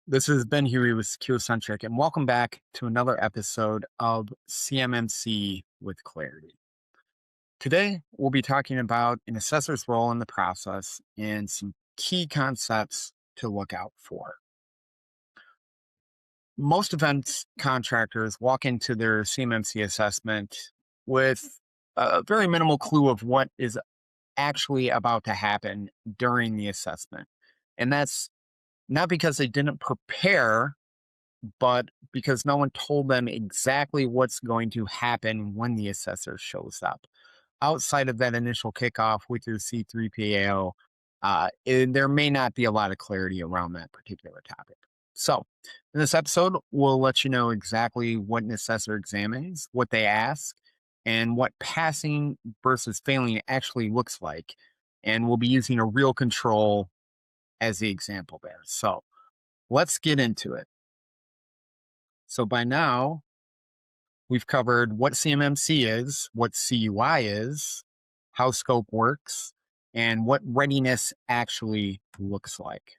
This is Ben Huey with Secure-Centric, and welcome back to another episode of CMMC with Clarity. Today, we'll be talking about an assessor's role in the process and some key concepts to look out for. Most defense contractors walk into their CMMC assessment with a very minimal clue of what is actually about to happen during the assessment. And that's not because they didn't prepare, but because no one told them exactly what's going to happen when the assessor shows up. Outside of that initial kickoff with your C3PAO, there may not be a lot of clarity around that particular topic. So, in this episode, we'll let you know exactly what an assessor examines, what they ask, and what passing versus failing actually looks like. And we'll be using a real control as the example there. So, let's get into it. So by now, we've covered what CMMC is, what CUI is, how scope works, and what readiness actually looks like.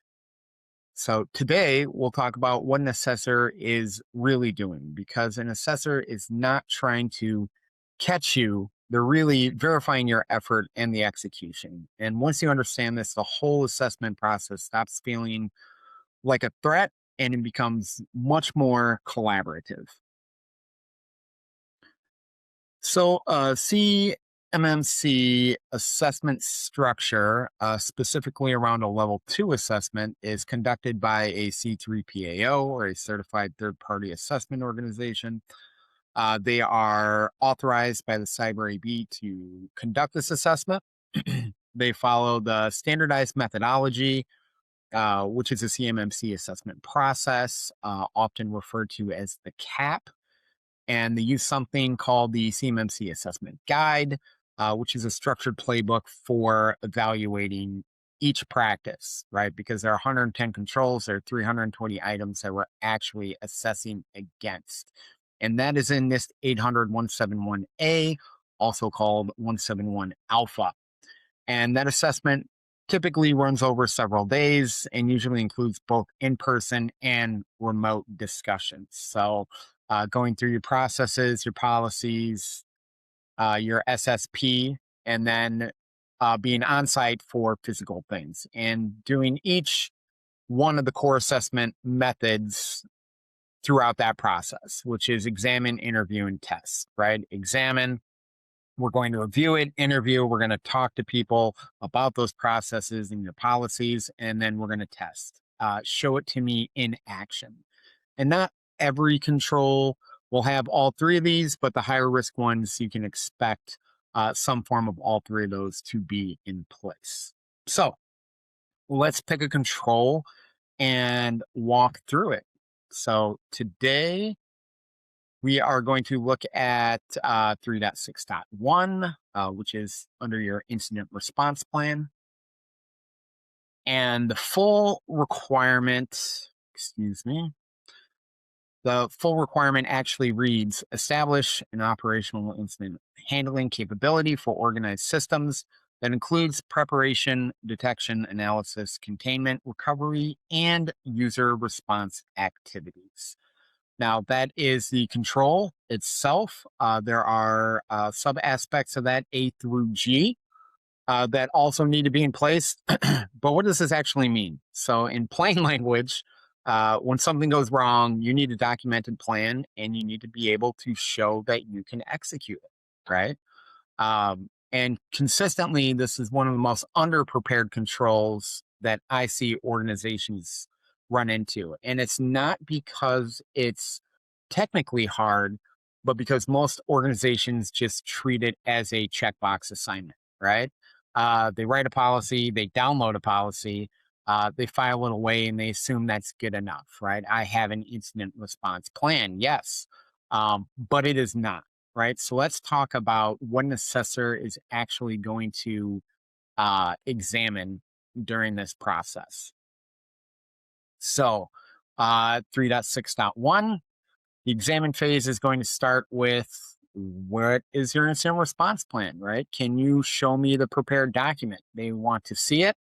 So today, we'll talk about what an assessor is really doing, because an assessor is not trying to catch you. They're really verifying your effort and the execution. And once you understand this, the whole assessment process stops feeling like a threat and it becomes much more collaborative. So, CMMC assessment structure, specifically around a level 2 assessment, is conducted by a C3PAO or a certified third party assessment organization. They are authorized by the Cyber AB to conduct this assessment. They follow the standardized methodology, which is a CMMC assessment process, often referred to as the CAP, and they use something called the CMMC Assessment Guide, which is a structured playbook for evaluating each practice, right? Because there are 110 controls, there are 320 items that we're actually assessing against. And that is in NIST 800-171A, also called 171 Alpha. And that assessment typically runs over several days and usually includes both in-person and remote discussions. So going through your processes, your policies, your SSP, and then being on site for physical things and doing each one of the core assessment methods throughout that process, which is examine, interview, and test, right? Examine, we're going to review it, interview, we're going to talk to people about those processes and your policies, and then we're going to test. Show it to me in action. And not every control will have all three of these, but the higher risk ones, you can expect some form of all three of those to be in place. So let's pick a control and walk through it. So today we are going to look at 3.6.1, which is under your incident response plan. And the full requirement, the full requirement actually reads, establish an operational incident handling capability for organized systems that includes preparation, detection, analysis, containment, recovery, and user response activities. Now, that is the control itself. There are sub-aspects of that, A through G, that also need to be in place. But what does this actually mean? So in plain language, when something goes wrong, you need a documented plan and you need to be able to show that you can execute it, right? And consistently, this is one of the most underprepared controls that I see organizations run into. And it's not because it's technically hard, but because most organizations just treat it as a checkbox assignment, right? They write a policy, they download a policy, they file it away, and they assume that's good enough, right? I have an incident response plan, yes, but it is not, right? So let's talk about what an assessor is actually going to examine during this process. So 3.6.1, the examine phase is going to start with, what is your incident response plan, right? Can you show me the prepared document? They want to see it.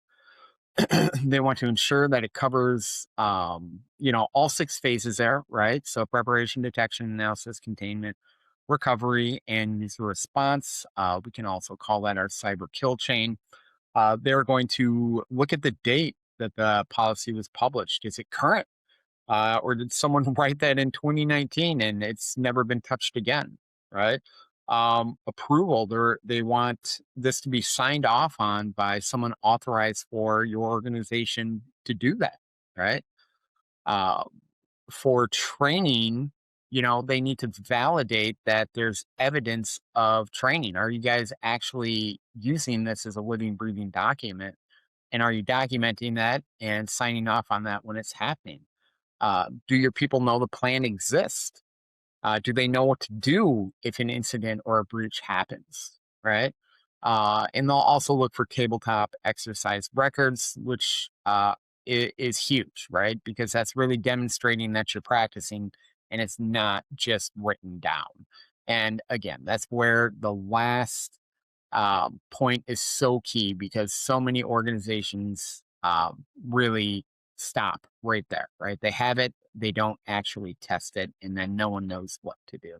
They want to ensure that it covers, all 6 phases there, right? So preparation, detection, analysis, containment, recovery, and user response. We can also call that our cyber kill chain. They're going to look at the date that the policy was published. Is it current? Or did someone write that in 2019 and it's never been touched again? Right? Approval. They want this to be signed off on by someone authorized for your organization to do that. Right? Uh, for training, they need to validate that there's evidence of training. Are you guys actually using this as a living, breathing document? And are you documenting that and signing off on that when it's happening? Do your people know the plan exists? Do they know what to do if an incident or a breach happens? Right. And they'll also look for tabletop exercise records, which is huge, right? Because that's really demonstrating that you're practicing and it's not just written down. And again, that's where the last point is so key because so many organizations really stop right there, right? They have it, they don't actually test it, and then no one knows what to do.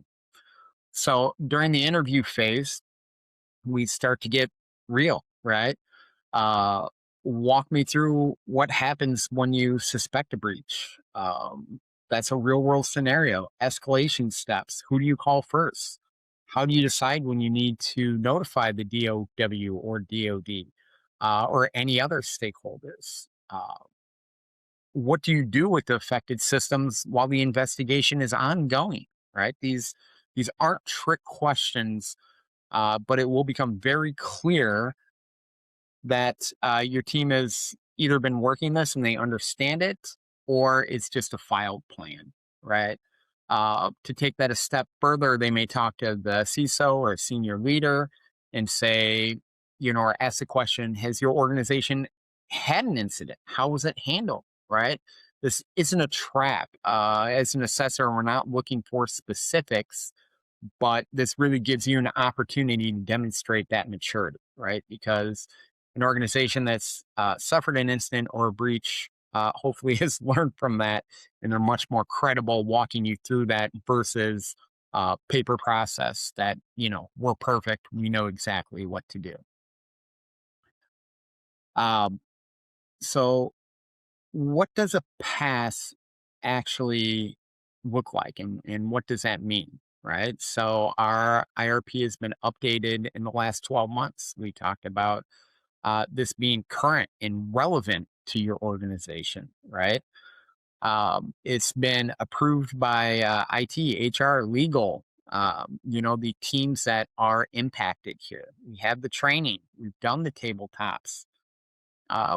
So during the interview phase, we start to get real, right? Uh, Walk me through what happens when you suspect a breach. That's a real world scenario. Escalation steps. Who do you call first? How do you decide when you need to notify the DOW or DOD or any other stakeholders? What do you do with the affected systems while the investigation is ongoing? Right? These aren't trick questions, but it will become very clear that your team has either been working this and they understand it, or it's just a filed plan, right? To take that a step further, they may talk to the CISO or senior leader and say, or ask the question: has your organization had an incident? How was it handled? Right? This isn't a trap. As an assessor, we're not looking for specifics, but this really gives you an opportunity to demonstrate that maturity, right? Because an organization that's suffered an incident or a breach hopefully has learned from that, and they're much more credible walking you through that versus paper process that we're perfect, we know exactly what to do. Um, so what does a pass actually look like and what does that mean? Right. So our IRP has been updated in the last 12 months. We talked about this being current and relevant to your organization, right? It's been approved by IT, HR, legal, the teams that are impacted here. We have the training, we've done the tabletops,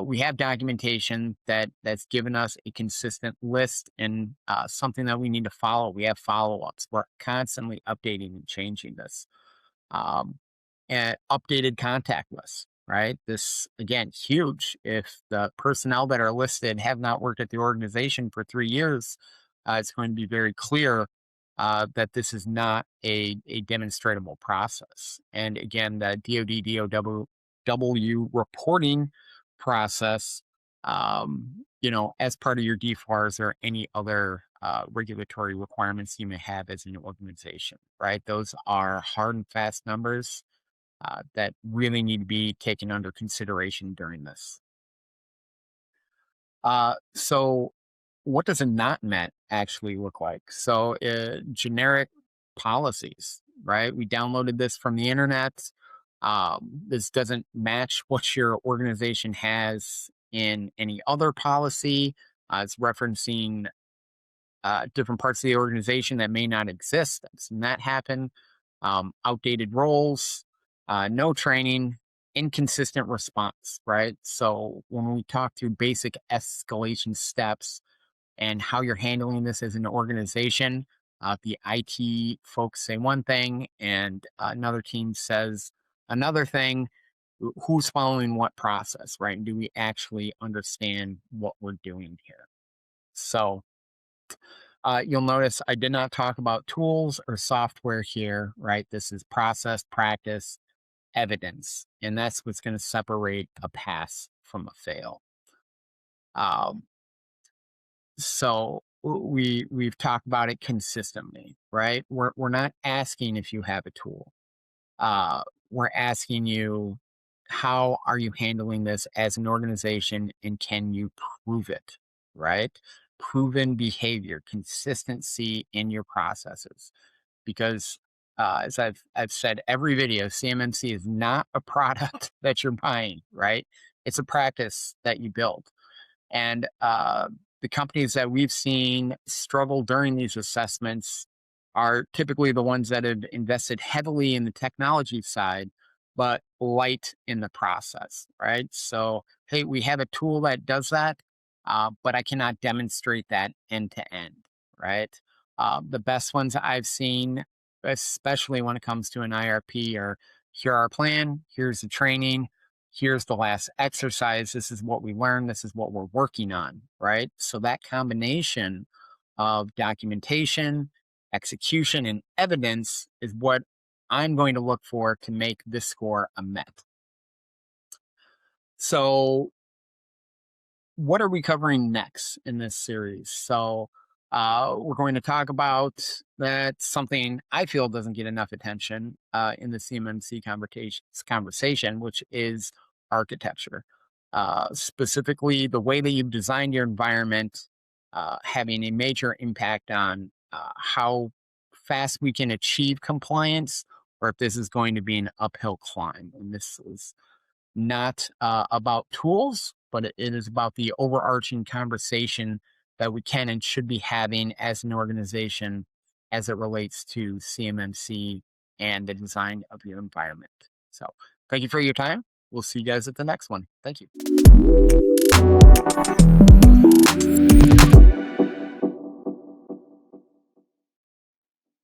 we have documentation that's given us a consistent list and something that we need to follow. We have follow-ups. We're constantly updating and changing this. Um, and updated contact lists, right? This again huge. If the personnel that are listed have not worked at the organization for 3 years, it's going to be very clear that this is not a demonstratable process. And again, the DoD DOW reporting process, as part of your DFARS or any other regulatory requirements you may have as an organization, right? Those are hard and fast numbers that really need to be taken under consideration during this. So, what does a not met actually look like? So, generic policies, right? We downloaded this from the internet. This doesn't match what your organization has in any other policy. It's referencing different parts of the organization that may not exist. I've seen that happen. Outdated roles, no training, inconsistent response, right? So when we talk through basic escalation steps and how you're handling this as an organization, the IT folks say one thing and another team says another thing. Who's following what process, right? And do we actually understand what we're doing here? So you'll notice I did not talk about tools or software here, right? This is process, practice, evidence, and that's what's going to separate a pass from a fail. Um, we've talked about it consistently, right? We're not asking if you have a tool. Uh, we're asking you, how are you handling this as an organization, and can you prove it, right? Proven behavior, consistency in your processes. Because as I've said every video, CMMC is not a product that you're buying, right? It's a practice that you build. And the companies that we've seen struggle during these assessments are typically the ones that have invested heavily in the technology side, but light in the process, right? So, hey, we have a tool that does that, but I cannot demonstrate that end to end, right? The best ones I've seen, especially when it comes to an IRP, are here our plan, here's the training, here's the last exercise, this is what we learned, this is what we're working on, right? So that combination of documentation, execution, and evidence is what I'm going to look for to make this score a met. So what are we covering next in this series? So, we're going to talk about that something I feel doesn't get enough attention in the CMMC conversation, which is architecture. Specifically, the way that you've designed your environment, having a major impact on how fast we can achieve compliance, or if this is going to be an uphill climb. And this is not about tools, but it is about the overarching conversation that we can and should be having as an organization as it relates to CMMC and the design of your environment. So, thank you for your time. We'll see you guys at the next one. Thank you.